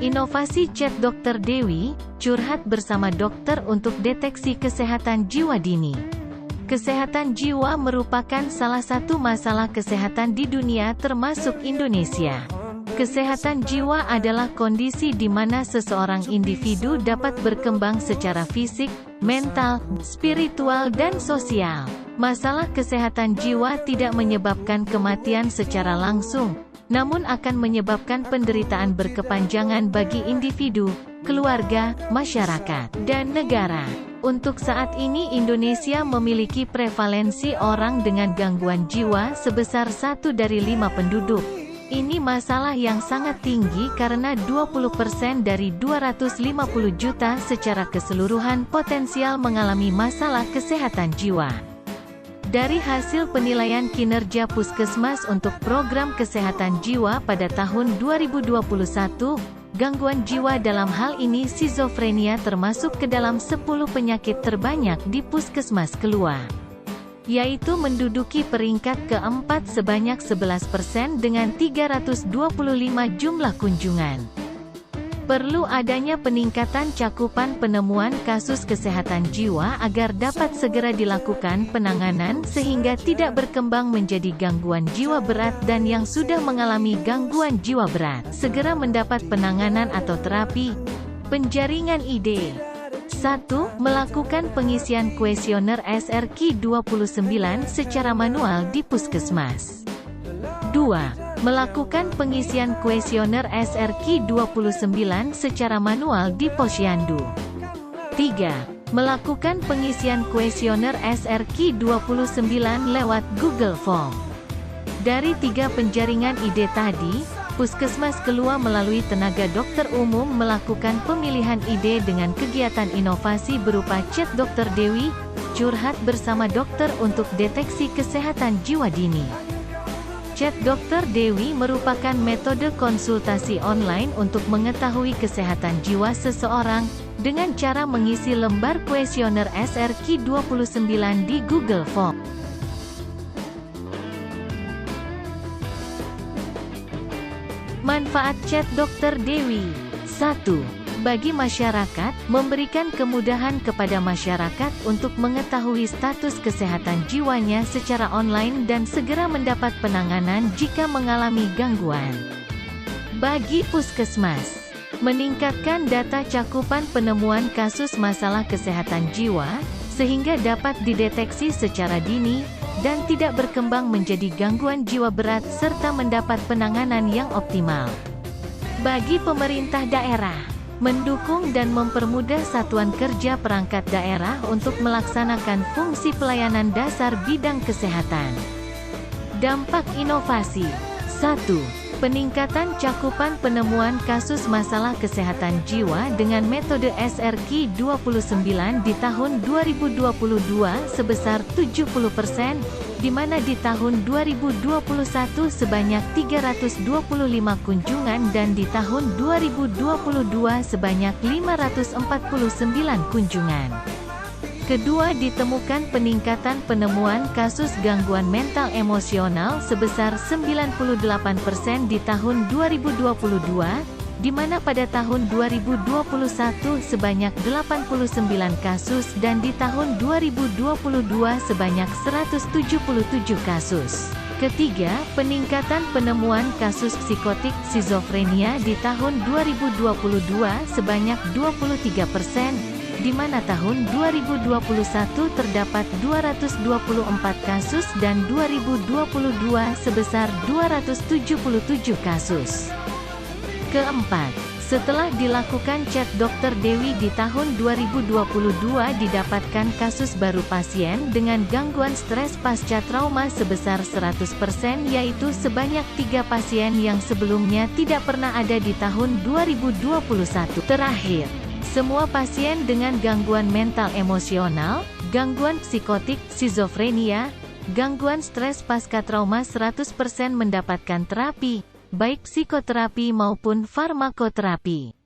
Inovasi Chat Dr. Dewi, curhat bersama dokter untuk deteksi kesehatan jiwa dini. Kesehatan jiwa merupakan salah satu masalah kesehatan di dunia termasuk Indonesia. Kesehatan jiwa adalah kondisi di mana seseorang individu dapat berkembang secara fisik, mental, spiritual dan sosial. Masalah kesehatan jiwa tidak menyebabkan kematian secara langsung, namun akan menyebabkan penderitaan berkepanjangan bagi individu, keluarga, masyarakat, dan negara. Untuk saat ini Indonesia memiliki prevalensi orang dengan gangguan jiwa sebesar 1 dari 5 penduduk. Ini masalah yang sangat tinggi karena 20% dari 250 juta secara keseluruhan potensial mengalami masalah kesehatan jiwa. Dari hasil penilaian kinerja Puskesmas untuk program kesehatan jiwa pada tahun 2021, gangguan jiwa dalam hal ini skizofrenia termasuk ke dalam 10 penyakit terbanyak di Puskesmas Kelua, yaitu menduduki peringkat keempat sebanyak 11% dengan 325 jumlah kunjungan. Perlu adanya peningkatan cakupan penemuan kasus kesehatan jiwa agar dapat segera dilakukan penanganan sehingga tidak berkembang menjadi gangguan jiwa berat dan yang sudah mengalami gangguan jiwa berat segera mendapat penanganan atau terapi. Penjaringan ide. 1. Melakukan pengisian kuesioner SRQ29 secara manual di Puskesmas. 2. Melakukan pengisian kuesioner SRQ29 secara manual di Posyandu. 3. Melakukan pengisian kuesioner SRQ29 lewat Google Form. Dari 3 penjaringan ide tadi, Puskesmas Kelua melalui tenaga dokter umum melakukan pemilihan ide dengan kegiatan inovasi berupa Chat Dr. Dewi, curhat bersama dokter untuk deteksi kesehatan jiwa dini. Chat Dr. Dewi merupakan metode konsultasi online untuk mengetahui kesehatan jiwa seseorang, dengan cara mengisi lembar kuesioner SRQ29 di Google Form. Manfaat Chat Dr. Dewi. 1. Bagi masyarakat, memberikan kemudahan kepada masyarakat untuk mengetahui status kesehatan jiwanya secara online dan segera mendapat penanganan jika mengalami gangguan. Bagi Puskesmas, meningkatkan data cakupan penemuan kasus masalah kesehatan jiwa, sehingga dapat dideteksi secara dini, dan tidak berkembang menjadi gangguan jiwa berat serta mendapat penanganan yang optimal. Bagi pemerintah daerah, mendukung dan mempermudah satuan kerja perangkat daerah untuk melaksanakan fungsi pelayanan dasar bidang kesehatan. Dampak inovasi. 1. Peningkatan cakupan penemuan kasus masalah kesehatan jiwa dengan metode SRQ29 di tahun 2022 sebesar 70%, di mana di tahun 2021 sebanyak 325 kunjungan dan di tahun 2022 sebanyak 549 kunjungan. Kedua, ditemukan peningkatan penemuan kasus gangguan mental emosional sebesar 98% di tahun 2022, di mana pada tahun 2021 sebanyak 89 kasus dan di tahun 2022 sebanyak 177 kasus. Ketiga, peningkatan penemuan kasus psikotik skizofrenia di tahun 2022 sebanyak 23%, di mana tahun 2021 terdapat 224 kasus dan 2022 sebesar 277 kasus. Keempat, setelah dilakukan Chat Dr. Dewi di tahun 2022 didapatkan kasus baru pasien dengan gangguan stres pasca trauma sebesar 100%, yaitu sebanyak 3 pasien yang sebelumnya tidak pernah ada di tahun 2021. Terakhir, semua pasien dengan gangguan mental emosional, gangguan psikotik, skizofrenia, gangguan stres pasca trauma 100% mendapatkan terapi, baik psikoterapi maupun farmakoterapi.